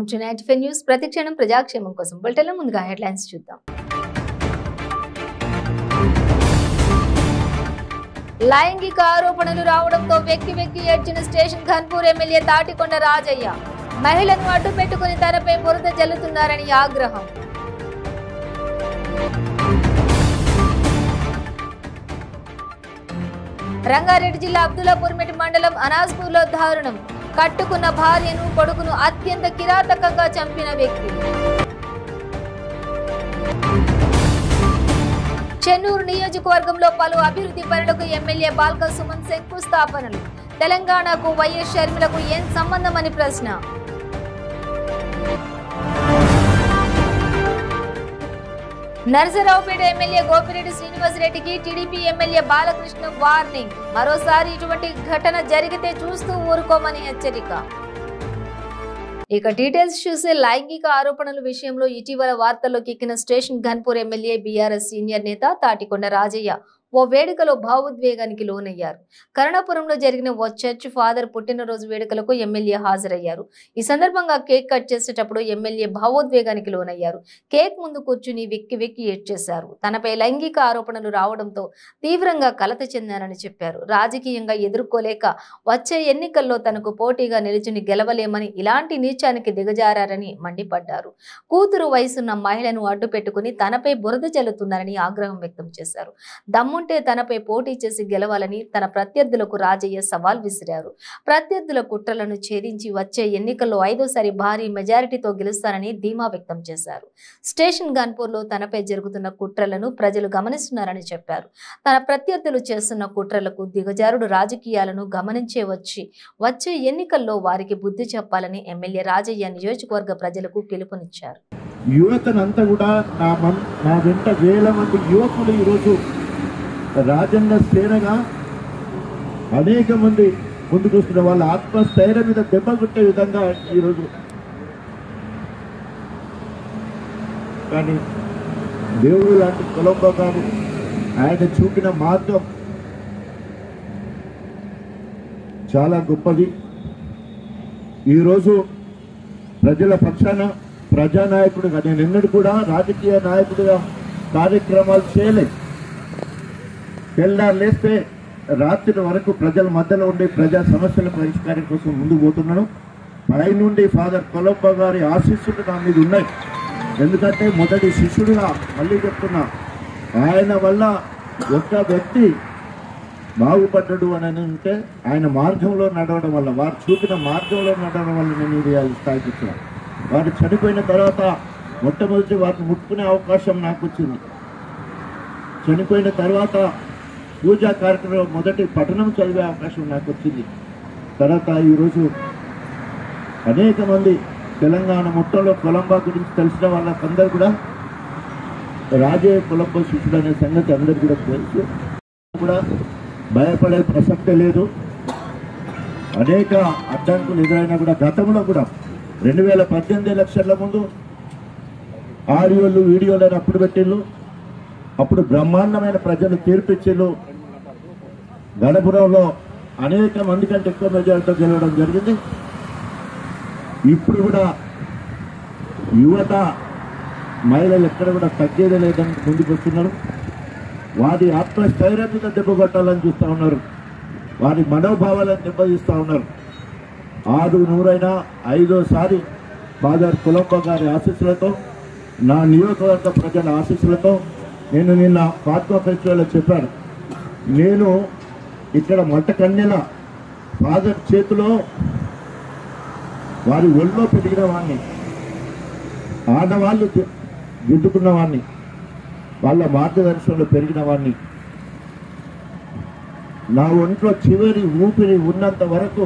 Welcome to 95 news. ప్రతిక్షణం ప్రజాక్షేమం కోసం బులెటిన్లో ముందుగా హెడ్లైన్స్ చూద్దాం. లైంగిక ఆరోపణలు రావడంతో వెక్కి ఏడ్చిన స్టేషన్ ఘన్పూర్ ఎమ్మెల్యే తాటికొండ రాజయ్య. మహిళను అడ్డు పెట్టుకుని తనపై బురద జల్లుతున్నారని ఆగ్రహం. రంగారెడ్డి జిల్లా అబ్దుల్లాపూర్మెట్ మండలం అనాస్పూర్లో దారుణం. కట్టుకున్న భార్యను కొడుకును అత్యంత కిరాతకంగా చంపిన వ్యక్తి. చెన్నూరు నియోజకవర్గంలో పలు అభివృద్ధి పనులకు ఎమ్మెల్యే బాల్క సుమన్ శంకుస్థాపనలు. తెలంగాణకు వైఎస్ షర్మిలకు ఏం సంబంధమని ప్రశ్న. నరసరావుపేట ఎమ్మెల్యే గోపిరెడ్డి శ్రీనివాసరెడ్డికి టీడీపీ ఎమ్మెల్యే బాలకృష్ణ వార్నింగ్. మరోసారి ఇటువంటి ఘటన జరిగితే చూస్తూ ఊరుకోమని హెచ్చరిక. ఇక డీటెయిల్స్ చూసే లైంగిక ఆరోపణల విషయంలో ఇటీవల వార్తల్లోకి ఎక్కిన station Ghanpur MLA BRS senior నేత తాటికొండ రాజయ్య ఓ వేడుకలో భావోద్వేగానికి లోనయ్యారు. కరుణాపురంలో జరిగిన ఓ చర్చ్ ఫాదర్ పుట్టినరోజు వేడుకలకు ఎమ్మెల్యే హాజరయ్యారు. ఈ సందర్భంగా కేక్ కట్ చేసేటప్పుడు ఎమ్మెల్యే భావోద్వేగానికి లోనయ్యారు. కేక్ ముందు కూర్చుని వెక్కి ఏడ్చేశారు. తనపై లైంగిక ఆరోపణలు రావడంతో తీవ్రంగా కలత చెందారని చెప్పారు. రాజకీయంగా ఎదుర్కోలేక వచ్చే ఎన్నికల్లో తనకు పోటీగా నిలుచుని గెలవలేమని ఇలాంటి నీచానికి దిగజారని మండిపడ్డారు. కూతురు వయసున్న మహిళను అడ్డు పెట్టుకుని తనపై బురద జల్లుతున్నారని ఆగ్రహం వ్యక్తం చేశారు. దమ్ముంటే తనపై పోటీ చేసి గెలవాలని తన ప్రత్యర్థులకు రాజయ్య సవాల్ విసిరారు. ప్రత్యర్థుల కుట్రలను ఛేదించి వచ్చే ఎన్నికల్లో 5వ భారీ మెజారిటీతో గెలుస్తానని ధీమా వ్యక్తం చేశారు. స్టేషన్ ఘన్పూర్లో తనపై జరుగుతున్న కుట్రలను ప్రజలు గమనిస్తున్నారని చెప్పారు. తన ప్రత్యర్థులు చేస్తున్న కుట్రలకు దిగజారుడు రాజకీయాలను గమనించే వచ్చే ఎన్నికల్లో వారికి బుద్ధి చెప్పాలని ఎమ్మెల్యే రాజయ్య నియోజకవర్గ ప్రజలకు పిలుపునిచ్చారు. యువతనంతా కూడా నా వెంట వేల మంది యువకులు ఈరోజు రాజ్యాంగ సేనగా అనేక మంది ముందుకు వస్తున్న వాళ్ళ ఆత్మస్థైర్యం మీద దెబ్బ కొట్టే విధంగా ఈరోజు. కానీ దేవుడు లాంటి కొలంబో గారు ఆయన చూపిన మార్గం చాలా గొప్పది. ఈరోజు ప్రజల పక్షాన ప్రజానాయకుడిగా నేను ఎన్నడూ కూడా రాజకీయ నాయకుడిగా కార్యక్రమాలు చేయలేదు. తెల్లారు లేస్తే రాత్రి వరకు ప్రజల మధ్యలో ఉండి ప్రజా సమస్యల పరిష్కారం కోసం ముందుకు పోతున్నాను. పై నుండి ఫాదర్ కొలంబో గారి ఆశీస్సులు నా మీద ఉన్నాయి. ఎందుకంటే మొదటి శిష్యుడిగా మళ్ళీ చెప్తున్నా, ఆయన వల్ల ఒక్క వ్యక్తి బాగుపడ్డాడు అని అంటే ఆయన మార్గంలో నడవడం వల్ల, వారు చూపిన మార్గంలో నడవడం వల్ల నేను ఇది స్థాయికి వచ్చాను. వారు చనిపోయిన తర్వాత మొట్టమొదటి వారిని ముట్టుకునే అవకాశం నాకు వచ్చింది. చనిపోయిన తర్వాత పూజా కార్యక్రమంలో మొదటి పఠనం చదివే అవకాశం నాకు వచ్చింది. తర్వాత ఈరోజు అనేక మంది తెలంగాణ మొత్తంలో కొలంబో గురించి తెలిసిన వాళ్ళకందరూ కూడా రాజయ్య కొలంబో శిష్యుడు అనే సంగతి అందరికీ కూడా తెలుసు. కూడా భయపడే ప్రసక్తే లేదు. అనేక అడ్డంకులు ఎదురైనా కూడా గతంలో కూడా 2018 ఎలక్షన్ల ముందు ఆడియోలు వీడియోలను అప్పుడు పెట్టిళ్ళు. అప్పుడు బ్రహ్మాండమైన ప్రజలు తీర్పిచ్చిళ్ళు. గణపురంలో అనేక మంది కంటే ఎక్కువ మెజారిటీతో గెలవడం జరిగింది. ఇప్పుడు కూడా యువత మహిళలు ఎక్కడ కూడా తగ్గేదే లేదని ముందుకు వస్తున్నారు. వారి ఆత్మస్థైర్యం మీద దెబ్బ కొట్టాలని చూస్తూ ఉన్నారు. వారి మనోభావాలను దెబ్బతీస్తూ ఉన్నారు. 6-100 5వ ఫాదర్ కొలంబో గారి ఆశీస్సులతో, నా నియోజకవర్గ ప్రజల ఆశీస్సులతో నేను నిన్న ఫాత్మా ఫెస్టివల్లో చెప్పాను. నేను ఇక్కడ మట్టకన్యల ఫాదర్ చేతిలో వారి ఒళ్ళో పెరిగిన వాడిని, ఆడవాళ్ళు గిద్దుకున్న వాడిని, వాళ్ళ మార్గదర్శనంలో పెరిగిన వాడిని. నా ఒంట్లో చివరి ఊపిరి ఉన్నంత వరకు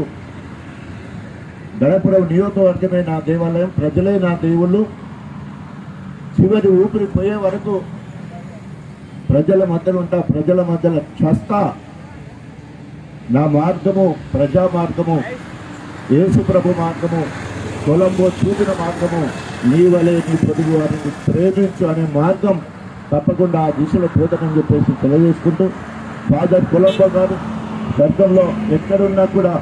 గణపురం నియోజకవర్గమే నా దేవాలయం, ప్రజలే నా దేవుళ్ళు. చివరి ఊపిరి పోయే వరకు ప్రజల మధ్యలో ఉంటా, ప్రజల మధ్యలో చస్తా. నా మార్గము ప్రజా మార్గము, యేసు ప్రభు మార్గము, కొలంబో చూపిన మార్గము, నీ వలె నీ పొదుగు వారిని ప్రేమించు అనే మార్గం తప్పకుండా ఆ దిశలో పోతానని చెప్పేసి తెలియజేసుకుంటూ, ఫాదర్ కొలంబో గారు స్వర్గంలో ఎక్కడున్నా కూడా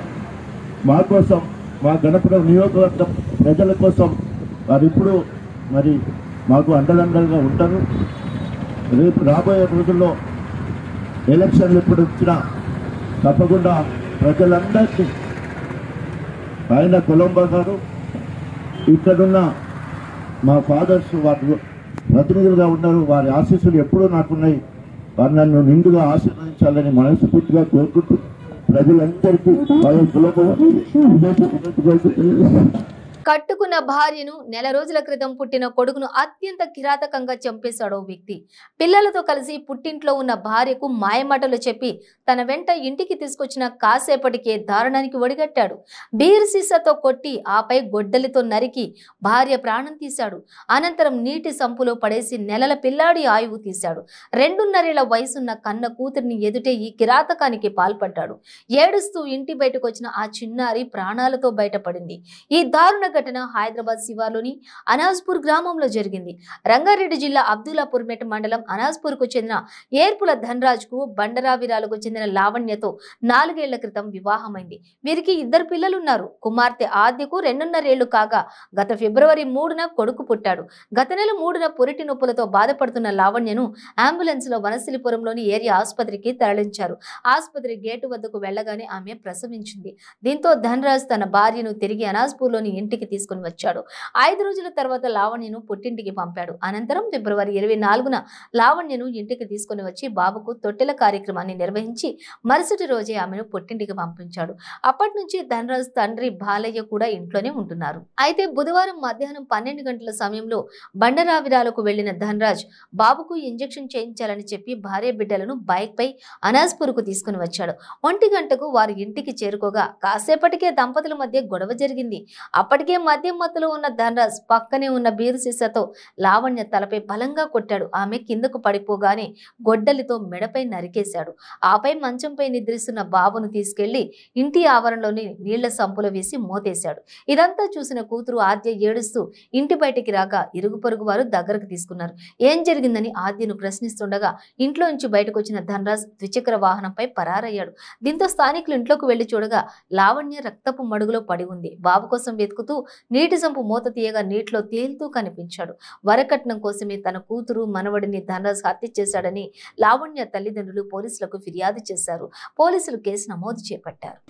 మా కోసం, మా గణపురం నియోజకవర్గ ప్రజల కోసం వారు ఇప్పుడు మరి మాకు అండదండలుగా ఉంటారు. రేపు రాబోయే రోజుల్లో ఎలక్షన్లు ఎప్పుడు వచ్చినా తప్పకుండా ప్రజలందరికీ ఆయన కొలంబో గారు ఇక్కడున్న మా ఫాదర్స్ వారి ప్రతినిధులుగా ఉన్నారు. వారి ఆశీస్సులు ఎప్పుడూ నాకున్నాయి. వారు నన్ను నిండుగా ఆశీర్వదించాలని మనస్ఫూర్తిగా కోరుకుంటూ ప్రజలందరికీ కట్టుకున్న భార్యను నెల రోజుల క్రితం పుట్టిన కొడుకును అత్యంత కిరాతకంగా చంపేశాడు వ్యక్తి. పిల్లలతో కలిసి పుట్టింట్లో ఉన్న భార్యకు మాయమాటలు చెప్పి తన వెంట ఇంటికి తీసుకొచ్చిన కాసేపటికే దారుణానికి ఒడిగట్టాడు. బీర్ సీసాతో కొట్టి ఆపై గొడ్డలితో నరికి భార్య ప్రాణం తీశాడు. అనంతరం నీటి సంపులో పడేసి నెలల పిల్లాడి ఆయువు తీశాడు. 2.5 వయసున్న కన్న కూతురిని ఎదుటే ఈ కిరాతకానికి పాల్పడ్డాడు. ఏడుస్తూ ఇంటి బయటకు వచ్చిన ఆ చిన్నారి ప్రాణాలతో బయటపడింది. ఈ దారుణ ఘటన హైదరాబాద్ శివార్లోని అనాజ్పూర్ గ్రామంలో జరిగింది. రంగారెడ్డి జిల్లా అబ్దుల్లాపూర్మెట్ మండలం అనాజ్పూర్ కు చెందిన ఏర్పుల ధనరాజ్ కు బండరావిరాలకు చెందిన లావణ్యతో 4 ఏళ్ల క్రితం వివాహమైంది. వీరికి 2 పిల్లలున్నారు. కుమార్తె ఆద్యకు 2.5 ఏళ్లు కాగా గత ఫిబ్రవరి 3న కొడుకు పుట్టాడు. గత నెల 3న పురిటి నొప్పులతో బాధపడుతున్న లావణ్యను అంబులెన్స్ లో వనస్థలిపురంలోని ఏరియా ఆసుపత్రికి తరలించారు. ఆసుపత్రి గేటు వద్దకు వెళ్లగానే ఆమె ప్రసవించింది. దీంతో ధనరాజ్ తన భార్యను తిరిగి అనాజ్పూర్లోని ఇంటికి తీసుకుని వచ్చాడు. 5 రోజుల తర్వాత లావణ్యను పుట్టింటికి పంపాడు. అనంతరం ఫిబ్రవరి 24న లావణ్యను ఇంటికి తీసుకుని వచ్చి బాబుకు తొట్టెల కార్యక్రమాన్ని నిర్వహించి మరుసటి రోజే ఆమెను పుట్టింటికి పంపించాడు. అప్పటి నుంచి ధనరాజ్ తండ్రి బాలయ్య కూడా ఇంట్లోనే ఉంటున్నారు. అయితే బుధవారం మధ్యాహ్నం 12 గంటల సమయంలో బండరావిరాలకు వెళ్లిన ధనరాజ్ బాబుకు ఇంజెక్షన్ చేయించాలని చెప్పి భార్య బిడ్డలను బైక్ పై అనాజ్పూర్ కు తీసుకుని వచ్చాడు. 1 గంటకు వారి ఇంటికి చేరుకోగా కాసేపటికే దంపతుల మధ్య గొడవ జరిగింది. అప్పటికే మద్యం మత్తులో ఉన్న ధనరాజ్ పక్కనే ఉన్న బీరు సీసాతో లావణ్య తలపై బలంగా కొట్టాడు. ఆమె కిందకు పడిపోగానే గొడ్డలితో మెడపై నరికేశాడు. ఆపై మంచంపై నిద్రిస్తున్న బాబును తీసుకెళ్లి ఇంటి ఆవరణలోని నీళ్ల సంపులో వేసి మోతేశాడు. ఇదంతా చూసిన కూతురు ఆద్య ఏడుస్తూ ఇంటి బయటికి రాగా ఇరుగు పొరుగు వారు దగ్గరకు తీసుకున్నారు. ఏం జరిగిందని ఆద్యను ప్రశ్నిస్తుండగా ఇంట్లో నుంచి బయటకు వచ్చిన ధనరాజ్ ద్విచక్ర వాహనంపై పరారయ్యాడు. దీంతో స్థానికులు ఇంట్లోకి వెళ్లి చూడగా లావణ్య రక్తపు మడుగులో పడి ఉంది. బాబు కోసం వెతుకుతూ నీటి సంపు మూత తీయగా నీటిలో తేలుతూ కనిపించాడు. వరకట్నం కోసమే తన కూతురు మనవడిని ధనరాజ్ హత్య చేశాడని లావణ్య తల్లిదండ్రులు పోలీసులకు ఫిర్యాదు చేశారు. పోలీసులు కేసు నమోదు చేపట్టారు.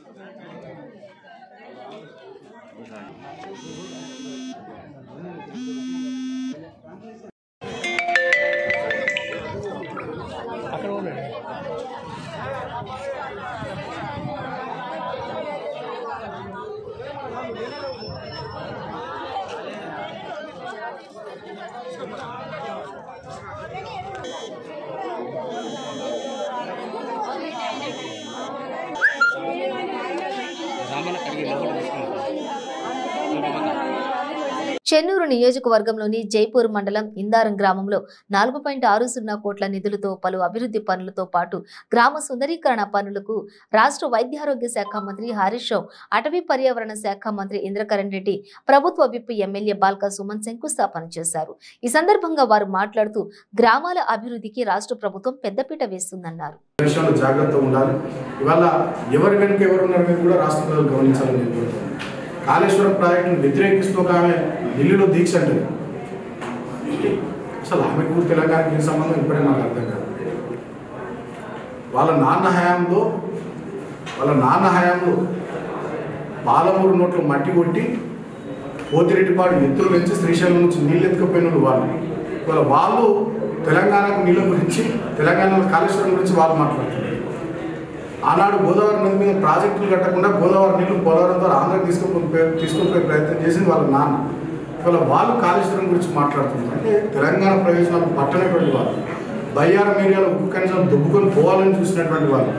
చెన్నూరు నియోజకవర్గంలోని జైపూర్ మండలం ఇందారం గ్రామంలో 4.60 కోట్ల నిధులతో పలు అభివృద్ధి పనులతో పాటు గ్రామ సుందరీకరణ పనులకు రాష్ట్ర వైద్యారోగ్య శాఖ మంత్రి హరీష్ రావు, అటవీ పర్యావరణ శాఖ మంత్రి ఇంద్రకరణ్ రెడ్డి, ప్రభుత్వ విప్ ఎమ్మెల్యే బాల్కా సుమన్ శంకుస్థాపన చేశారు. ఈ సందర్భంగా వారు మాట్లాడుతూ గ్రామాల అభివృద్ధికి రాష్ట్ర ప్రభుత్వం పెద్దపీట వేస్తుందన్నారు. కాళేశ్వరం ప్రాజెక్టును వ్యతిరేకిస్తూ ఒక ఆమె ఢిల్లీలో దీక్ష అంటుంది. అసలు ఆమెకు తెలంగాణకి సంబంధం ఇప్పుడే నాకు అర్థం కాదు. వాళ్ళ నాన్న హయాంలో పాలమూరు నోట్లో మట్టి కొట్టి పోతిరెడ్డిపాడు ఎత్తులు పెంచి శ్రీశైలం నుంచి నీళ్ళు ఎత్తుకపోయిన వాళ్ళు తెలంగాణకు నీళ్ళ గురించి, తెలంగాణలో కాళేశ్వరం గురించి వాళ్ళు మాట్లాడుతున్నారు. ఆనాడు గోదావరి నది మీద ప్రాజెక్టులు కట్టకుండా గోదావరి నీళ్లు పోలవరం ద్వారా ఆంధ్రాకి తీసుకుపోయే ప్రయత్నం చేసింది వాళ్ళ నాన్న. ఇవాళ వాళ్ళు కాళేశ్వరం గురించి మాట్లాడుతున్నారు. అంటే తెలంగాణ ప్రయోజనాలు పట్టనటువంటి వాళ్ళు, బయ్యారం ఏరియాలో ఉక్కు ఖనిజాలు దుబ్బుకొని పోవాలని చూసినటువంటి వాళ్ళు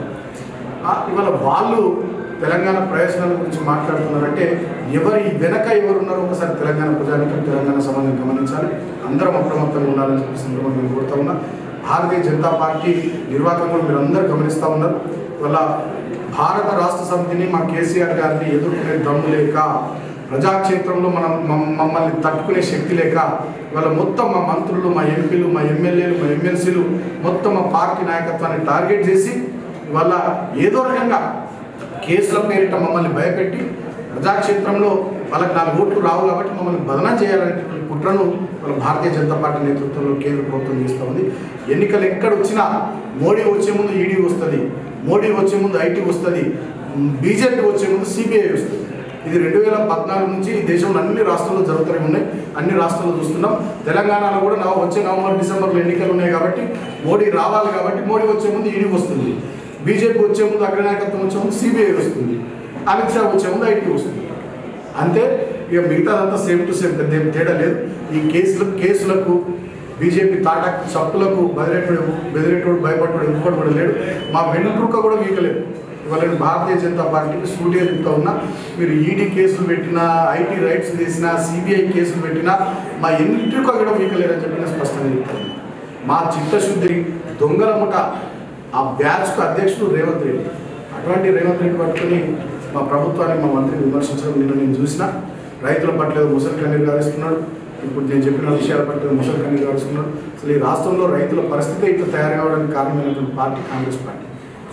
ఇవాళ వాళ్ళు తెలంగాణ ప్రయోజనాల గురించి మాట్లాడుతున్నారంటే ఎవరి వెనక ఎవరున్నారో ఒకసారి తెలంగాణ ప్రజానికి, తెలంగాణ సమాజం గమనించాలి. అందరం అప్రమత్తంగా ఉండాలని చెప్పి సందర్భంగా నేను కోరుతా ఉన్నా. భారతీయ జనతా పార్టీ నిర్వాహకులు మీరు అందరూ గమనిస్తూ ఉన్నారు. ఇవాళ భారత రాష్ట్ర సమితిని మా కేసీఆర్ గారిని ఎదుర్కొనే దమ్ము లేక, ప్రజాక్షేత్రంలో మమ్మల్ని తట్టుకునే శక్తి లేక ఇవాళ మొత్తం మా మంత్రులు, మా ఎంపీలు, మా ఎమ్మెల్యేలు, మా ఎమ్మెల్సీలు మొత్తం మా పార్టీ నాయకత్వాన్ని టార్గెట్ చేసి ఇవాళ ఏదో రకంగా కేసుల పేరిట మమ్మల్ని భయపెట్టి ప్రజాక్షేత్రంలో వాళ్ళకి 4 ఓట్లు రావు కాబట్టి మమ్మల్ని బదనం చేయాలనేటువంటి కుట్రను మన భారతీయ జనతా పార్టీ నేతృత్వంలో కేంద్ర ప్రభుత్వం చేస్తూ ఉంది. ఎన్నికలు ఎక్కడ వచ్చినా మోడీ వచ్చే ముందు ఈడీ వస్తుంది, మోడీ వచ్చే ముందు ఐటీ వస్తుంది, బీజేపీ వచ్చే ముందు సిబిఐ వస్తుంది. ఇది 2014 నుంచి దేశంలో అన్ని రాష్ట్రాల్లో జరుగుతూనే ఉన్నాయి. అన్ని రాష్ట్రాల్లో చూస్తున్నాం. తెలంగాణలో కూడా వచ్చే నవంబర్ డిసెంబర్లో ఎన్నికలు ఉన్నాయి కాబట్టి మోడీ రావాలి కాబట్టి మోడీ వచ్చే ముందు ఈడీ వస్తుంది, బీజేపీ వచ్చే ముందు అగ్రనాయకత్వం వచ్చే ముందు సిబిఐ వస్తుంది, అమిత్ షా వచ్చే ముందు ఐటీ వస్తుంది. అంతే. ఇక మిగతాదంతా సేమ్ టు సేమ్, పెద్ద తేడా లేదు. ఈ కేసులకు బీజేపీ తాటాకు చప్పులకు బెదిరేటోడు భయపడ్డాడు ఎందుకు కూడా లేడు. మా వెన్నుట్రుక కూడా వీకలేదు. ఇవాళ భారతీయ జనతా పార్టీకి సూటిగా చెప్తా ఉన్నా, మీరు ఈడీ కేసులు పెట్టినా, ఐటీ రైట్స్ చేసినా, సిబిఐ కేసులు పెట్టినా మా ఎన్నింటికో కూడా వీకలేరని చెప్పి స్పష్టంగా చెప్తాను. మా చిత్తశుద్ధి దొంగల ముఠ ఆ బ్యాచ్కు అధ్యక్షుడు రేవంత్ రెడ్డి. అటువంటి రేవంత్ రెడ్డి పట్టుకుని మా ప్రభుత్వాన్ని, మా మంత్రిని విమర్శించడం నేను చూసిన. రైతుల పట్ల ముసలి కన్నీరు గారుస్తున్నాడు. ఇప్పుడు నేను చెప్పిన విషయాల పట్ల ముసలి కన్నీరు గారుస్తున్నాడు. అసలు ఈ రాష్ట్రంలో రైతుల పరిస్థితి ఇట్లా తయారు కావడానికి కారణమైనటువంటి పార్టీ కాంగ్రెస్ పార్టీ.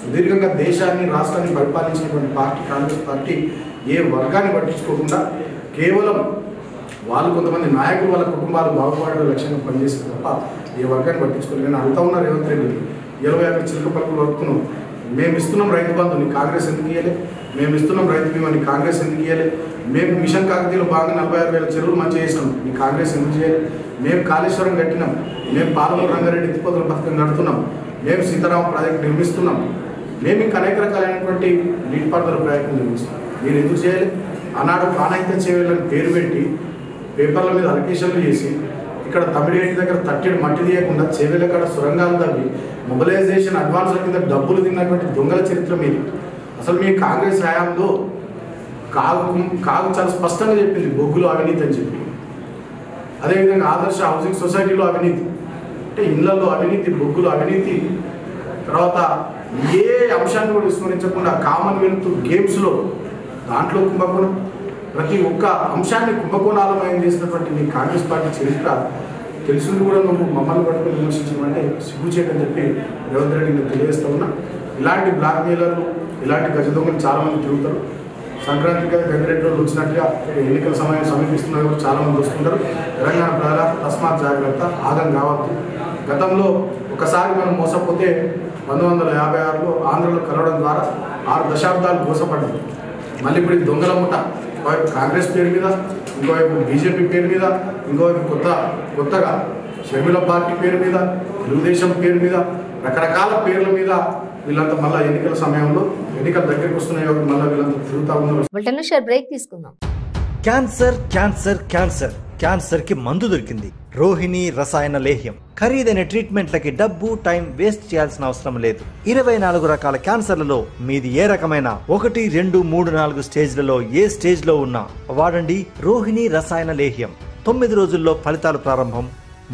సుదీర్ఘంగా దేశాన్ని, రాష్ట్రాన్ని పరిపాలించినటువంటి పార్టీ కాంగ్రెస్ పార్టీ ఏ వర్గాన్ని పట్టించుకోకుండా కేవలం వాళ్ళు కొంతమంది నాయకులు వాళ్ళ కుటుంబాలు బాగుపడే లక్ష్యంగా పనిచేస్తారు తప్ప ఏ వర్గాన్ని పట్టించుకోలేదు. నేను అడుగుతా ఉన్నా రేవంత్ రెడ్డి, 20 అక్కడ చిలక పలుకులు వస్తున్నాం. మేము ఇస్తున్నాం రైతు బంధుని కాంగ్రెస్ ఎందుకు ఇవ్వలే? మేము ఇస్తున్నాం రైతు బీమాని కాంగ్రెస్ ఎందుకు ఇవ్వలే? మేము మిషన్ కాకతీయలో భాగంగా 46,000 చెరువులు మంచిగా చేసినాం, మీ కాంగ్రెస్ ఎందుకు చేయాలి? మేము కాళేశ్వరం కట్టినాం, మేము పాలమూరు రంగారెడ్డి ఎత్తిపోతల పథకం కడుతున్నాం, మేము సీతారామ ప్రాజెక్టు నిర్మిస్తున్నాం, మేము ఇంకా అనేక రకాలైనటువంటి నీటిపారుదల ప్రయత్నం నిర్మిస్తున్నాం. మీరు ఎందుకు చేయాలి? ఆనాడు ప్రాణహిత చేయాలని పేరు పెట్టి పేపర్ల మీద అలకేషన్లు చేసి ఇక్కడ తమిళేటి దగ్గర తట్టెడు మట్టి తీయకుండా చేవేల కాడ సొరంగాలు తవ్వి మొబిలైజేషన్ అడ్వాన్స్ల కింద డబ్బులు తిన్నటువంటి దొంగల చరిత్ర మీది. అసలు మీ కాంగ్రెస్ హయాంలో కాగు చాలా స్పష్టంగా చెప్పింది బొగ్గులో అవినీతి అని చెప్పి. అదేవిధంగా ఆదర్శ హౌసింగ్ సొసైటీలో అవినీతి, అంటే ఇళ్లలో అవినీతి, బొగ్గులో అవినీతి. తర్వాత ఏ అంశాన్ని కూడా విస్మరించకుండా కామన్వెల్త్ గేమ్స్లో దాంట్లో కుంభకోణం, ప్రతి ఒక్క అంశాన్ని కుంభకోణాలమయం చేసినటువంటి మీ కాంగ్రెస్ పార్టీ చరిత్ర తెలుసుంది కూడా నువ్వు మమ్మల్ని పట్టుకుని విమర్శించమంటే సిగ్గు చేయని చెప్పి రేవంత్ రెడ్డి నేను తెలియజేస్తా ఉన్నా. ఇలాంటి బ్లాక్ మెయిలర్లు, ఇలాంటి గజ దొంగలు చాలామంది తిరుగుతారు. సంక్రాంతికి గంగిరెడ్డి రోజులు వచ్చినట్టుగా ఎన్నికల సమయం సమీపిస్తున్నారు కూడా చాలామంది వస్తుంటారు. తెలంగాణ ప్రజల తస్మాత్ జాగ్రత్త, ఆగం కావద్దు. గతంలో ఒకసారి మనం మోసపోతే 1956లో ఆంధ్రలో కలవడం ద్వారా 6 దశాబ్దాలు మోసపడ్డారు. మళ్ళీ ఇప్పుడు ఈ దొంగల ముఠ ఒకవైపు కాంగ్రెస్ పేరు మీద, ఇంకోవైపు బీజేపీ పేరు మీద, ఇంకోవైపు కొత్తగా షర్మిల పార్టీ పేరు మీద, తెలుగుదేశం పేరు మీద, రకరకాల పేర్ల మీద వీళ్ళంతా మళ్ళీ ఎన్నికల సమయంలో ఎన్నికల దగ్గరికి వస్తున్నాయి కాబట్టి మళ్ళీ వీళ్ళంతా తిరుగుతూ ఉన్నారు. బ్రేక్ తీసుకుందాం. క్యాన్సర్ క్యాన్సర్ క్యాన్సర్ క్యాన్సర్ కి మందు దొరికింది. రోహిణి రసాయన లేహ్యం. ఖరీదైన ట్రీట్మెంట్లకి డబ్బు, టైం వేస్ట్ చేయాల్సిన అవసరం లేదు. 24 రకాల క్యాన్సర్లలో మీది ఏ రకమైన 1, 2, 3, 4 స్టేజ్లలో ఏ స్టేజ్ లో ఉన్నా వాడండి రోహిణి రసాయన లేహ్యం. 9 రోజుల్లో ఫలితాలు ప్రారంభం.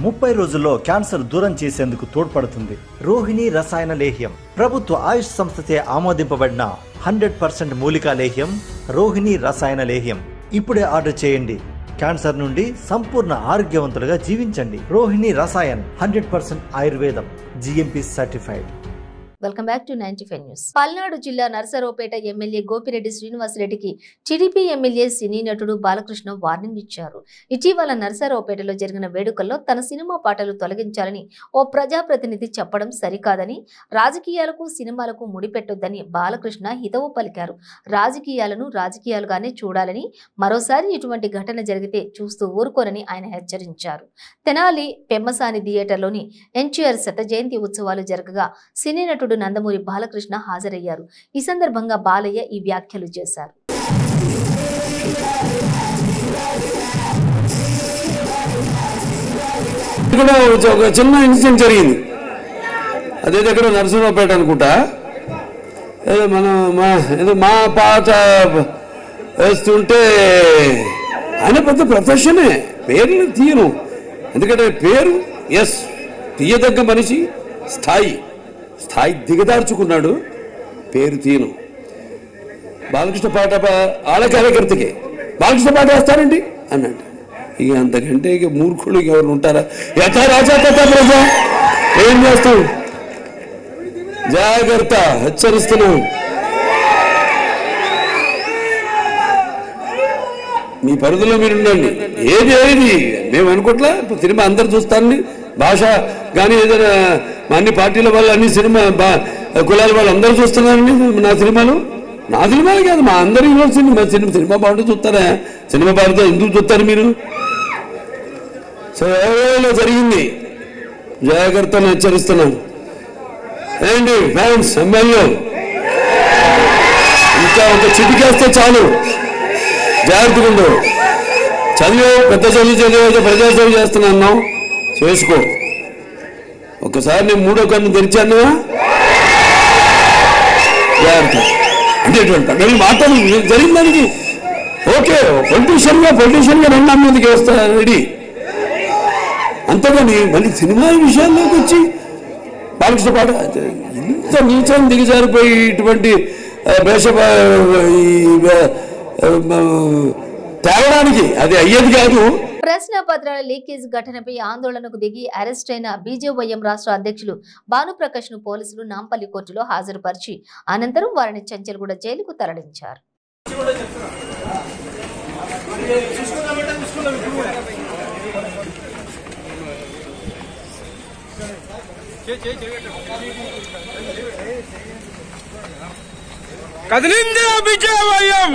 30 రోజుల్లో క్యాన్సర్ దూరం చేసేందుకు తోడ్పడుతుంది. రోహిణి రసాయన లేహ్యం ప్రభుత్వ ఆయుష్ సంస్థచే ఆమోదింపబడిన 100% మూలికా లేహ్యం రోహిణి రసాయన లేహ్యం. ఇప్పుడే ఆర్డర్ చేయండి. క్యాన్సర్ నుండి సంపూర్ణ ఆరోగ్యవంతులుగా జీవించండి. రోహిణి రసాయన్ 100% ఆయుర్వేదం, GMP certified. Welcome back to 95 news. Palnadu జిల్లా నర్సరావుపేట ఎమ్మెల్యే గోపిరెడ్డి శ్రీనివాసరెడ్డికి టీడీపీ ఎమ్మెల్యే సినీ నటుడు బాలకృష్ణ వార్నింగ్ ఇచ్చారు. ఇటీవల నర్సరావుపేటలో జరిగిన వేడుకల్లో తన సినిమా పాటలు తొలగించాలని ఓ ప్రజాప్రతినిధి చెప్పడం సరికాదని, రాజకీయాలకు సినిమాలకు ముడిపెట్టొద్దని బాలకృష్ణ హితవు పలికారు. రాజకీయాలను రాజకీయాలుగానే చూడాలని, మరోసారి ఇటువంటి ఘటన జరిగితే చూస్తూ ఊరుకోనని ఆయన హెచ్చరించారు. తెనాలి పెమ్మసాని థియేటర్లోని ఎన్టీఆర్ శత జయంతి ఉత్సవాలు జరగగా సినీ నటుడు నందమూరి బాలకృష్ణ హాజరయ్యారు. ఈ సందర్భంగా బాలయ్య ఈ వ్యాఖ్యలు చేశారు. ఒక చిన్న ఇన్సిడెంట్ జరిగింది. అదే దగ్గర నరసింహపేట అనుకుంటా, ఏదో మా పాట వేస్తుంటే ఆయన పెద్ద ప్రొఫెషనే, పేర్లు తీయను. ఎందుకంటే పేరు ఎస్ తీయదగ్గ మనిషి, స్థాయి దిగదార్చుకున్నాడు, పేరు తీయను. బాలకృష్ణ పాట ఆల కార్యకర్తకే బాలకృష్ణ పాట వేస్తారండి అన్నాడు. ఇక అంతకంటే ఇక మూర్ఖుడు ఎవరు ఉంటారా? యథా రాజా తథా ప్రజా. ఏం చేస్తాం? జాగ్రత్త, హెచ్చరిస్తున్నాం. మీ పరిధిలో మీరు ఉండండి. ఏది మేము అనుకోవట్లే సినిమా అందరు చూస్తారని, భాష కానీ ఏదైనా అన్ని పార్టీల వాళ్ళు అన్ని సినిమా కులాల వాళ్ళు అందరూ చూస్తున్నారని నా సినిమాలు కాదు, మా అందరూ సినిమా బాగుంటే చూస్తారా? సినిమా బాగుంటే ఎందుకు చూస్తారు మీరు? సో ఎవరో జరిగింది, జాగ్రత్తను హెచ్చరిస్తున్నాను. ఏంటి ఫ్యాన్స్, ఎమ్మెల్యే ఇంకా ఒక చిటికేస్తే చాలు, జాగ్రత్తగా ఉండు. పెద్ద చదివి ప్రజాసేవ చేస్తున్నాను, చేసుకో. ఒకసారి నేను మూడో కన్ను తెరిచాను, జాగ్రత్త. అంటే మాట్లాడు జరిగిన దానికి ఓకే, పొలిటీషియన్గా రెండా మీదకి వస్తా రెడీ. అంతేగాని మళ్ళీ సినిమా విషయాల్లోకి వచ్చి బాలకృష్ణ పాట ఇంత నీచం దిగజారిపోయి ఇటువంటి తేవడానికి అది అయ్యేది కాదు. ప్రశ్నపత్రాల లీకేజ్ ఘటనపై ఆందోళనకు దిగి అరెస్ట్ అయిన బీజేవైఎం రాష్ట్ర అధ్యక్షులు భానుప్రకాష్ ను పోలీసులు నాంపల్లి కోర్టులో హాజరుపరిచి అనంతరం వారిని చెంచల్గూడ జైలుకు తరలించారు. కదిలిందిరా విజయవయం,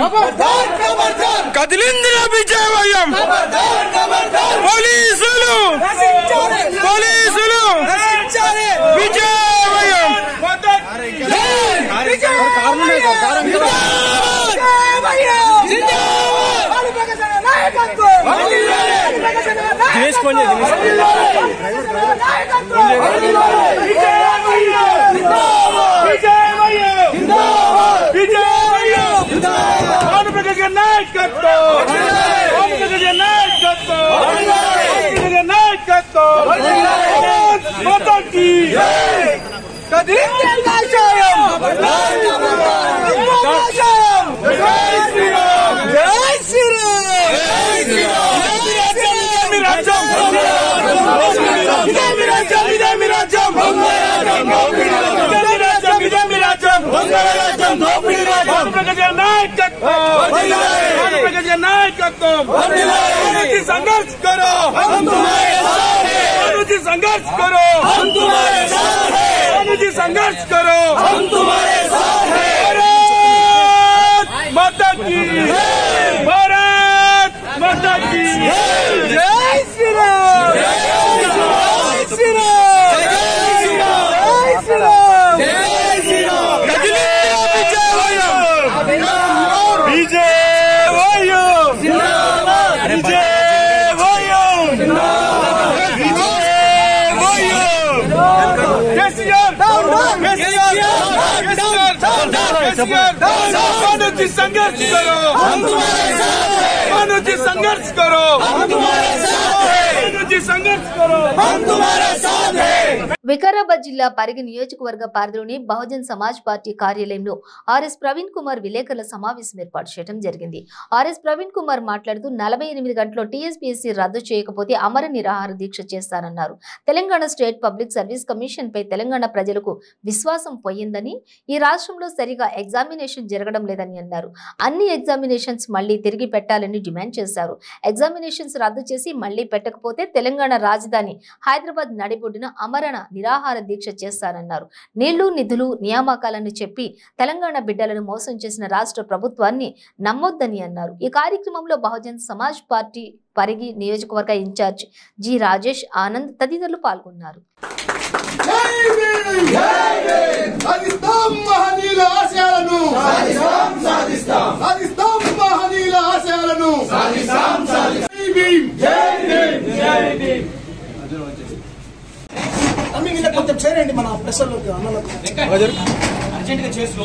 కదిలిందిరా విజయవయం. పోలీసులు విజయవయం. संघर्ष करो, हम तुम्हारे साथ हैं। अनुजी संघर्ष करो, हम तुम्हारे साथ हैं। अनुजी संघर्ष करो, हम तुम्हारे साथ हैं। भारत माता की, भारत माता की जय श्री राम, जय श्री राम, जय श्री राम, जय श्री राम, जय श्री राम। संघर्ष करो, हम तुम्हारे साथ हैं। अनुजी संघर्ष करो, हम तुम्हारे साथ हैं। अनुजी संघर्ष करो, हम तुम्हारे साथ हैं। వికారాబాద్ జిల్లా పరిగి నియోజకవర్గ పరిధిలోని బహుజన్ సమాజ్ పార్టీ కార్యాలయంలో ఆర్ఎస్ ప్రవీణ్ కుమార్ విలేకరుల సమావేశం ఏర్పాటు చేయడం జరిగింది. ఆర్ఎస్ ప్రవీణ్ కుమార్ మాట్లాడుతూ 48 గంటల్లో టీఎస్పీఎస్సీ రద్దు చేయకపోతే అమర నిరాహార దీక్ష చేస్తానన్నారు. Telangana state public service commission పై తెలంగాణ ప్రజలకు విశ్వాసం పోయిందని, ఈ రాష్ట్రంలో సరిగా ఎగ్జామినేషన్ జరగడం లేదని అన్నారు. అన్ని ఎగ్జామినేషన్స్ మళ్లీ తిరిగి పెట్టాలని డిమాండ్ చేశారు. ఎగ్జామినేషన్స్ రద్దు చేసి మళ్లీ పెట్టకపోతే తెలంగాణ రాజధాని హైదరాబాద్ నడిబొడ్డున అమరణ నిరాహార దీక్ష చేస్తారన్నారు. నీళ్లు నిధులు నియామకాలను చెప్పి తెలంగాణ బిడ్డలను మోసం చేసిన రాష్ట్ర ప్రభుత్వాన్ని నమ్మొద్దని అన్నారు. ఈ కార్యక్రమంలో బహుజన్ సమాజ్ పార్టీ పరిగి నియోజకవర్గ ఇన్ఛార్జ్ జి రాజేష్ ఆనంద్ తదితరులు పాల్గొన్నారు. కొంచెం చేయండి మన ప్రెషర్లోకి అన్నలకు అర్జెంట్గా చేసుకో.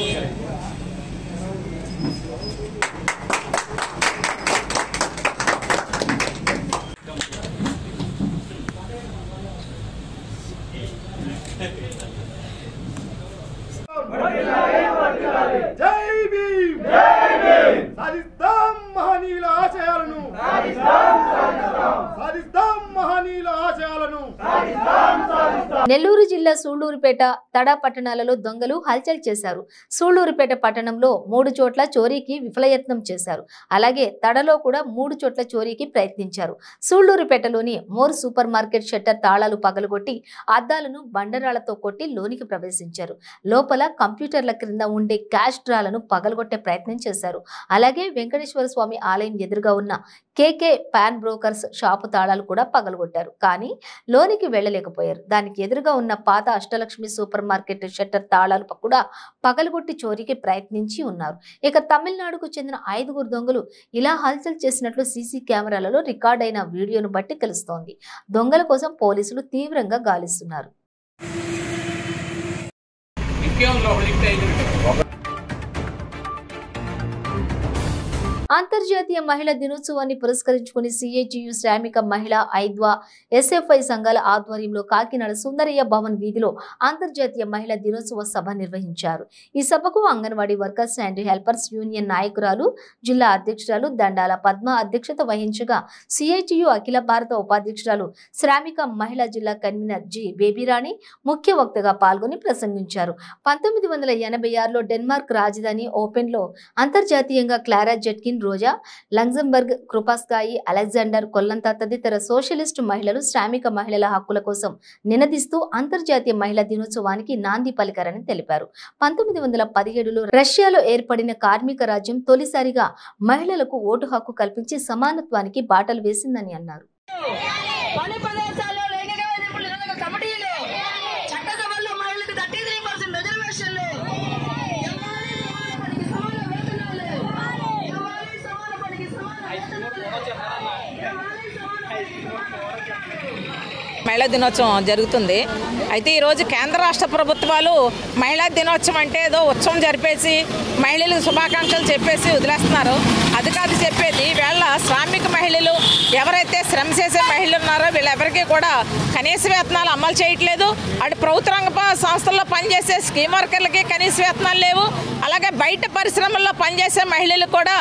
జై భీమ్, జై భీమ్. సాధిస్తాం మహనీయుల ఆశయాలను, సాధిస్తాం మహనీయుల ఆశయాలను, సాధిస్తాం. నెల్లూరు జిల్లా సూళ్లూరుపేట తడా పట్టణాలలో దొంగలు హల్చల్ చేశారు. సూళ్లూరుపేట పట్టణంలో 3 చోట్ల చోరీకి విఫలయత్నం చేశారు. అలాగే తడలో కూడా 3 చోట్ల చోరీకి ప్రయత్నించారు. సూళ్లూరుపేటలోని మోర్ సూపర్ మార్కెట్ షట్టర్ తాళాలు పగలగొట్టి అద్దాలను బండరాళ్లతో కొట్టి లోనికి ప్రవేశించారు. లోపల కంప్యూటర్ల క్రింద ఉండే క్యాష్ డ్రాలను పగలగొట్టే ప్రయత్నం చేశారు. అలాగే వెంకటేశ్వర స్వామి ఆలయం ఎదురుగా ఉన్న కేకే పాన్ బ్రోకర్స్ షాపు తాళాలు కూడా పగలగొట్టారు. కానీ లోనికి వెళ్లలేకపోయారు. దానికి ఎదురుగా ఉన్న పాత అష్టలక్ష్మి సూపర్ మార్కెట్ షట్టర్ తాళాలు కూడా పగలగొట్టి చోరీకి ప్రయత్నించి ఉన్నారు. ఇక తమిళనాడుకు చెందిన 5 దొంగలు ఇలా హల్చల్ చేసినట్లు సీసీ కెమెరాలలో రికార్డ్ అయిన వీడియోను బట్టి తెలుస్తోంది. దొంగల కోసం పోలీసులు తీవ్రంగా గాలిస్తున్నారు. అంతర్జాతీయ మహిళా దినోత్సవాన్ని పురస్కరించుకుని సిఐటియు శ్రామిక మహిళా ఐద్వా ఎస్ఎఫ్ఐ సంఘాల ఆధ్వర్యంలో కాకినాడ సుందరయ్య భవన్ వీధిలో అంతర్జాతీయ మహిళా దినోత్సవ సభ నిర్వహించారు. ఈ సభకు anganwadi workers and helpers union నాయకురాలు, జిల్లా అధ్యక్షురాలు దండాల పద్మ అధ్యక్షత వహించగా సిఐటియు అఖిల భారత ఉపాధ్యక్షురాలు శ్రామిక మహిళా జిల్లా కన్వీనర్ జి బేబీరాణి ముఖ్య వక్తగా పాల్గొని ప్రసంగించారు. 1986లో డెన్మార్క్ రాజధాని ఓపెన్లో అంతర్జాతీయంగా క్లారా జెట్కిన్, రోజా లంగ్జంబర్గ్, కృపాస్కాయి, అలెగ్జాండర్ కొల్లంతా తదితర సోషలిస్టు మహిళలు శ్రామిక మహిళల హక్కుల కోసం నినదిస్తూ అంతర్జాతీయ మహిళా దినోత్సవానికి నాంది పలికారని తెలిపారు. 1917లో రష్యాలో ఏర్పడిన కార్మిక రాజ్యం తొలిసారిగా మహిళలకు ఓటు హక్కు కల్పించి సమానత్వానికి బాటలు వేసిందని అన్నారు. మహిళా దినోత్సవం జరుగుతుంది. అయితే ఈరోజు కేంద్ర రాష్ట్ర ప్రభుత్వాలు మహిళా దినోత్సవం అంటే ఏదో ఉత్సవం జరిపేసి మహిళలకు శుభాకాంక్షలు చెప్పేసి వదిలేస్తున్నారు. అది కాదు చెప్పేది. వీళ్ళ శ్రామిక మహిళలు ఎవరైతే శ్రమ చేసే మహిళలు ఉన్నారో వీళ్ళెవరికీ కూడా కనీస వేతనాలు అమలు చేయట్లేదు. అటు ప్రభుత్వ రంగ సంస్థల్లో పనిచేసే స్కీమ్ వర్కర్లకి కనీస వేతనాలు లేవు. అలాగే బయట పరిశ్రమల్లో పనిచేసే మహిళలు కూడా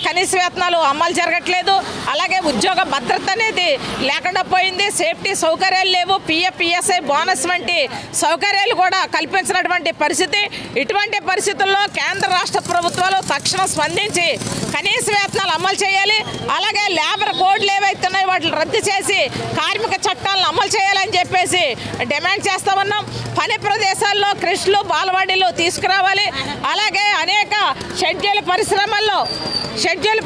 కనీస వేతనాలు అమలు జరగట్లేదు. అలాగే ఉద్యోగ భద్రత అనేది లేకుండా పోయింది. సేఫ్టీ సౌకర్యాలు లేవు. పిఎఫ్, పిఎస్ఐ బోనస్ వంటి సౌకర్యాలు కూడా కల్పించినటువంటి పరిస్థితి. ఇటువంటి పరిస్థితుల్లో కేంద్ర రాష్ట్ర ప్రభుత్వాలు తక్షణం స్పందించి కనీస వేతనాలు అమలు చేయాలి. అలాగే లేబర్ కోడ్లు ఏవైతే ఉన్నాయో వాటిని రద్దు చేసి కార్మిక చట్టాలను అమలు చేయాలని చెప్పేసి డిమాండ్ చేస్తా ఉన్నాం. పని ప్రదేశాల్లో క్రిష్లు, బాలవాడీలు తీసుకురావాలి. అలాగే అనేక షెడ్యూల్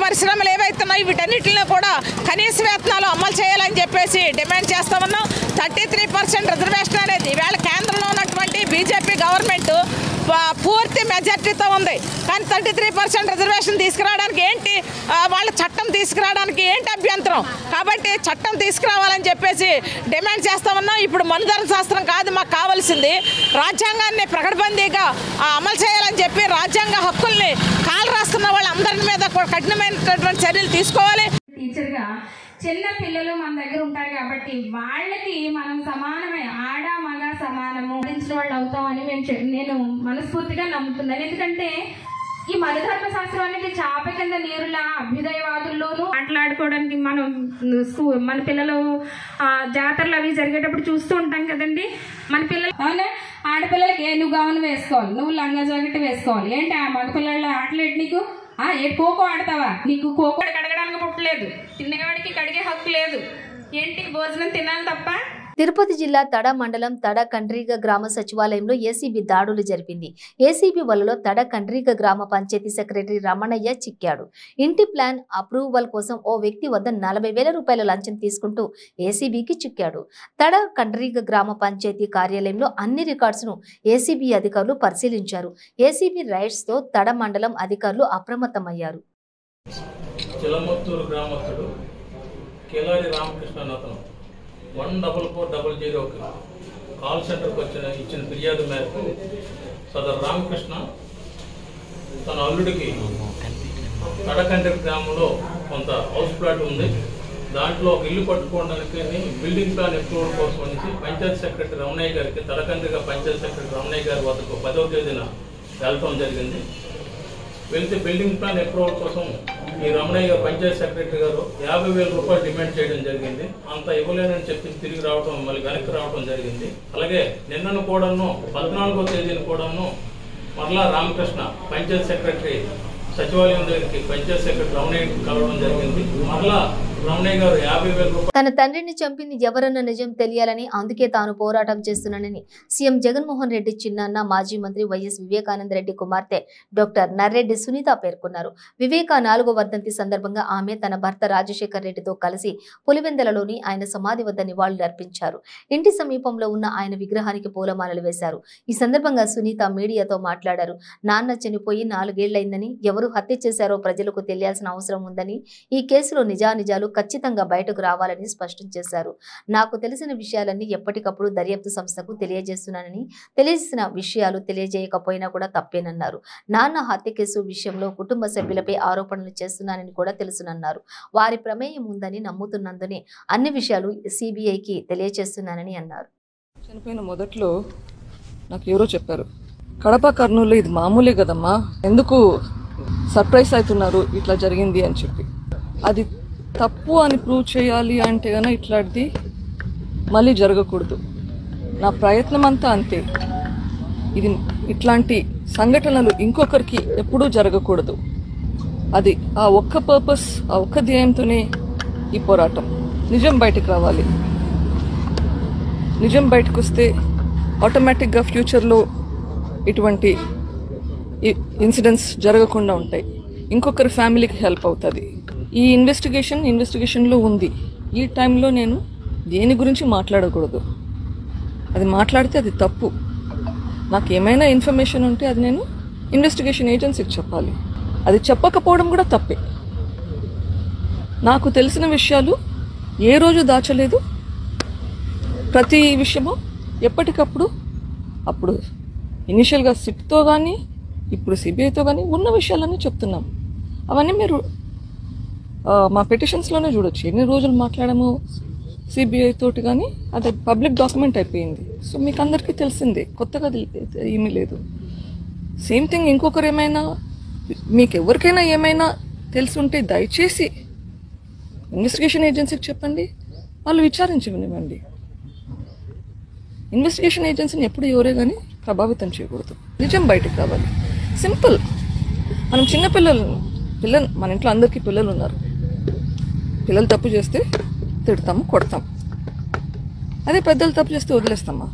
పరిశ్రమలు ఏవైతే ఉన్నాయో వీటన్నిటిలో కూడా కనీస వేతనాలు అమలు చేయాలని చెప్పేసి డిమాండ్ చేస్తా ఉన్నాం. 33% రిజర్వేషన్ అనేది ఈవేళ కేంద్రంలో ఉన్నటువంటి బీజేపీ గవర్నమెంట్ పూర్తి మెజార్టీతో ఉంది. కానీ 33% రిజర్వేషన్ తీసుకురావడానికి ఏంటి, వాళ్ళ చట్టం తీసుకురావడానికి ఏంటి అభ్యంతరం? కాబట్టి చట్టం తీసుకురావాలని చెప్పేసి డిమాండ్ చేస్తా ఉన్నాం. ఇప్పుడు మనుధర్మ శాస్త్రం కాదు మాకు కావాల్సింది, రాజ్యాంగాన్ని ప్రకటబందీగా అమలు చేయాలని చెప్పి రాజ్యాంగ హక్కుల్ని కాలు రాస్తున్న వాళ్ళందరి మీద కఠినమైనటువంటి చర్యలు తీసుకోవాలి. టీచర్గా చిన్న పిల్లలు మన దగ్గర ఉంటారు కాబట్టి వాళ్ళకి మనం సమానమే, ఆడ మగ సమానము వాళ్ళు అవుతామని నేను మనస్ఫూర్తిగా నమ్ముతున్నాను. ఎందుకంటే ఈ మనుధర్మ శాస్త్రం అనేది చాప కింద నీరుల అభ్యుదయవాదుల్లోనూ మాట్లాడుకోవడానికి మన పిల్లలు జాతరలు అవి జరిగేటప్పుడు చూస్తూ ఉంటాం కదండి. మన పిల్లలు అవునా, ఆడపిల్లలకి నువ్వు గౌన్ వేసుకోవాలి, నువ్వు లంగా జాకెట్ వేసుకోవాలి. ఏంటి ఆ మగ పిల్లల ఆటలేటి నీకు ఖోఖో ఆడతావా? నీకు ఖోఖో కడగడానికి పుట్టలేదు, తినేవాడికి కడిగే హక్కు లేదు. ఏంటి భోజనం తినాలి తప్ప. తిరుపతి జిల్లా తడ మండలం తడ కండ్రీగ గ్రామ సచివాలయంలో ఏసీబీ దాడులు జరిపింది. ఏసీబీ వలలో తడ కండ్రీగ గ్రామ పంచాయతీ సెక్రటరీ రమణయ్య చిక్కాడు. ఇంటి ప్లాన్ అప్రూవల్ కోసం ఓ వ్యక్తి వద్ద 40,000 రూపాయల లంచం తీసుకుంటూ ఏసీబీకి చిక్కాడు. తడ కండ్రీగ గ్రామ పంచాయతీ కార్యాలయంలో అన్ని రికార్డ్స్ ను ఏసీబీ అధికారులు పరిశీలించారు. ఏసీబీ రైడ్స్ తో తడ మండలం అధికారులు అప్రమత్తమయ్యారు. కేలారి రామకృష్ణ అతను 14400 కాల్ సెంటర్కి ఇచ్చిన ఫిర్యాదు మేరకు సదరు రామకృష్ణ తన అల్లుడికి కడకండ్రి గ్రామంలో కొంత హౌస్ ప్లాట్ ఉంది, దాంట్లో ఒక ఇల్లు పట్టుకోవడానికి బిల్డింగ్ ప్లాన్ అప్రూవల్ కోసం అనేసి పంచాయతీ సెక్రటరీ రమణయ్య గారికి తడకండ్రిగా పంచాయతీ సెక్రటరీ రమణయ్య గారి వద్దకు 10వ తేదీన వెళ్ళటం జరిగింది. వెళ్తే బిల్డింగ్ ప్లాన్ అప్రూవల్ కోసం ఈ రమణయ్య గారు పంచాయతీ సెక్రటరీ గారు 50,000 రూపాయలు డిమాండ్ చేయడం జరిగింది. అంత ఇవ్వలేనని చెప్పి తిరిగి రావడం, మళ్ళీ వెనక్కి రావడం జరిగింది. అలాగే నిన్నను కూడాను 14వ తేదీని కూడాను మరలా రామకృష్ణ పంచాయతీ సెక్రటరీ సచివాలయం దగ్గరికి పంచాయతీ సెక్రటరీ రమణయ్య కలవడం జరిగింది. మరలా రమణయ్య గారు 50,000 రూపాయలు తన తండ్రిని చంపింది ఎవరన్న నిజం తెలియాలని, అందుకే తాను పోరాటం చేస్తున్నానని సీఎం జగన్మోహన్ రెడ్డి చిన్నాన్న మాజీ మంత్రి వైఎస్ వివేకానంద రెడ్డి కుమార్తె డాక్టర్ నర్రెడ్డి సునీత పేర్కొన్నారు. వివేక 4వ వర్ధంతి సందర్భంగా ఆమె తన భర్త రాజశేఖర్ రెడ్డితో కలిసి పులివెందలలోని ఆయన సమాధి వద్ద నివాళులు అర్పించారు. ఇంటి సమీపంలో ఉన్న ఆయన విగ్రహానికి పూలమాలలు వేశారు. ఈ సందర్భంగా సునీత మీడియాతో మాట్లాడారు. నాన్న చనిపోయి 4 ఏళ్లైందని, ఎవరు హత్య చేశారో ప్రజలకు తెలియాల్సిన అవసరం ఉందని, ఈ కేసులో నిజానిజాలు ఖచ్చితంగా బయటకు రావాలని స్పష్టం చేశారు. నాకు తెలిసిన విషయాలన్నీ ఎప్పటికప్పుడు దర్యాప్తు సంస్థకు తెలియజేస్తున్నానని, తెలిసిన విషయాలు తెలియజేయకపోయినా కూడా తప్పేనన్నారు. నాన్న హత్య కేసు విషయంలో కుటుంబ సభ్యులపై ఆరోపణలు చేస్తున్నానని కూడా తెలుసునన్నారు. వారి ప్రమేయం ఉందని నమ్ముతున్నందునే అన్ని విషయాలు సిబిఐకి తెలియజేస్తున్నానని అన్నారు. చనిపోయిన మొదట్లో నాకు ఎవరో చెప్పారు, కడప కర్నూలు ఇది మామూలే కదమ్మా, ఎందుకు సర్ప్రైజ్ అవుతున్నారు ఇట్లా జరిగింది అని చెప్పి. అది తప్పు అని ప్రూవ్ చేయాలి అంటే కనుక ఇట్లాంటిది మళ్ళీ జరగకూడదు. నా ప్రయత్నం అంతా అంతే. ఇది ఇట్లాంటి సంఘటనలు ఇంకొకరికి ఎప్పుడూ జరగకూడదు. అది ఆ ఒక్క పర్పస్, ఆ ఒక్క ధ్యేయంతోనే ఈ పోరాటం. నిజం బయటకు రావాలి. నిజం బయటకు వస్తే ఆటోమేటిక్గా ఫ్యూచర్లో ఇటువంటి ఇన్సిడెంట్స్ జరగకుండా ఉంటాయి. ఇంకొకరి ఫ్యామిలీకి హెల్ప్ అవుతుంది. ఈ ఇన్వెస్టిగేషన్లో ఉంది. ఈ టైంలో నేను దేని గురించి మాట్లాడకూడదు. అది మాట్లాడితే అది తప్పు. నాకు ఏమైనా ఇన్ఫర్మేషన్ ఉంటే అది నేను ఇన్వెస్టిగేషన్ ఏజెన్సీకి చెప్పాలి. అది చెప్పకపోవడం కూడా తప్పే. నాకు తెలిసిన విషయాలు ఏ రోజు దాచలేదు. ప్రతి విషయము ఎప్పటికప్పుడు, అప్పుడు ఇనిషియల్గా సిట్తో కానీ ఇప్పుడు సిబిఐతో కానీ ఉన్న విషయాలన్నీ చెప్తున్నాం. అవన్నీ మీరు మా పిటిషన్స్లోనే చూడొచ్చు. ఎన్ని రోజులు మాట్లాడామో సిబిఐ తోటి, కానీ అది పబ్లిక్ డాక్యుమెంట్ అయిపోయింది. సో మీకు అందరికీ తెలిసిందే, కొత్తగా ఏమీ లేదు. సేమ్ థింగ్ ఇంకొకరు ఏమైనా, మీకు ఎవరికైనా ఏమైనా తెలుసుంటే దయచేసి ఇన్వెస్టిగేషన్ ఏజెన్సీకి చెప్పండి, వాళ్ళు విచారించనివ్వండి. ఇన్వెస్టిగేషన్ ఏజెన్సీని ఎప్పుడు ఎవరే కానీ ప్రభావితం చేయకూడదు. నిజం బయటకు రావాలి. సింపుల్. మనం చిన్నపిల్లలు మన ఇంట్లో అందరికీ పిల్లలు ఉన్నారు. పిల్లలు తప్పు చేస్తే తిడతాము, కొడతాం. అదే పెద్దలు తప్పు చేస్తే వదిలేస్తామా?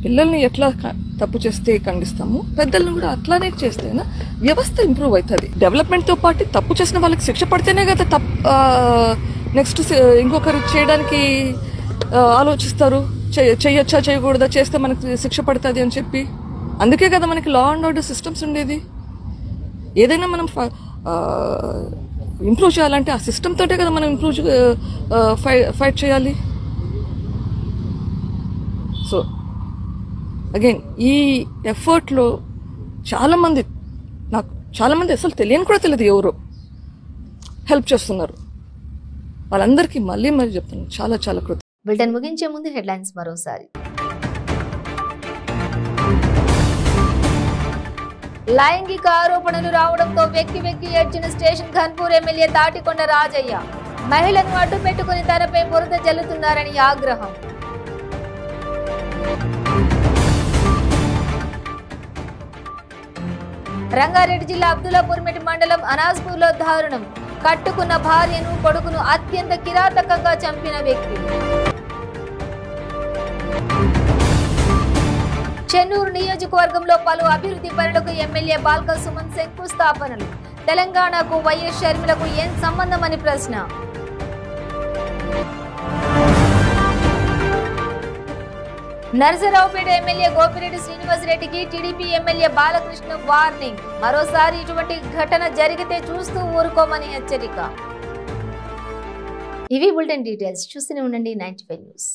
పిల్లల్ని ఎట్లా తప్పు చేస్తే ఖండిస్తాము, పెద్దలను కూడా అట్లానే చేస్తేనా వ్యవస్థ ఇంప్రూవ్ అవుతుంది. డెవలప్మెంట్తో పాటు తప్పు చేసిన వాళ్ళకి శిక్ష పడితేనే కదా నెక్స్ట్ ఇంకొకరు చేయడానికి ఆలోచిస్తారు. చేయొచ్చా చేయకూడదా, చేస్తే మనకి శిక్ష పడుతుంది అని చెప్పి. అందుకే కదా మనకి లా అండ్ ఆర్డర్ సిస్టమ్స్ ఉండేది. ఏదైనా మనం ఇంప్రూవ్ చేయాలంటే ఆ సిస్టమ్ తోటే కదా మనం ఫైట్ చేయాలి. సో అగైన్ ఈ ఎఫర్ట్లో చాలామంది అసలు తెలియని కూడా తెలియదు ఎవరో హెల్ప్ చేస్తున్నారు. వాళ్ళందరికీ మళ్ళీ చెప్తున్నాను, చాలా చాలా కృతజ్ఞతలు. బులెటిన్ ముగించే ముందు హెడ్లైన్స్ మరోసారి. లైంగిక ఆరోపణలు రావడంతో వెక్కి ఏడ్చిన స్టేషన్ ఘన్పూర్ ఎమ్మెల్యే తాటికొండ రాజయ్య. మహిళను అడ్డు పెట్టుకుని తనపై బురద జల్లుతున్నారని ఆగ్రహం. రంగారెడ్డి జిల్లా అబ్దుల్లాపూర్మెట్ మండలం అనాజ్పూర్లో దారుణం. కట్టుకున్న భార్యను, కొడుకును అత్యంత కిరాతకంగా చంపిన వ్యక్తి. చెన్నూరు నియోజకవర్గంలో పలు అభివృద్ధి పనులకు ఎమ్మెల్యే బాల్క సుమన్ శంకుస్థాపనలు. తెలంగాణకు వైఎస్ షర్మిలకు ఏం సంబంధమని ప్రశ్న. నరసరావుపేట ఎమ్మెల్యే గోపిరెడ్డి శ్రీనివాసరెడ్డికి టీడీపీ ఎమ్మెల్యే బాలకృష్ణ వార్నింగ్. మరోసారి ఇటువంటి ఘటన జరిగితే చూస్తూ ఊరుకోమని హెచ్చరిక. ఇవి బులెటిన్ డీటెయిల్స్. చూస్తూనే ఉండండి 95 న్యూస్.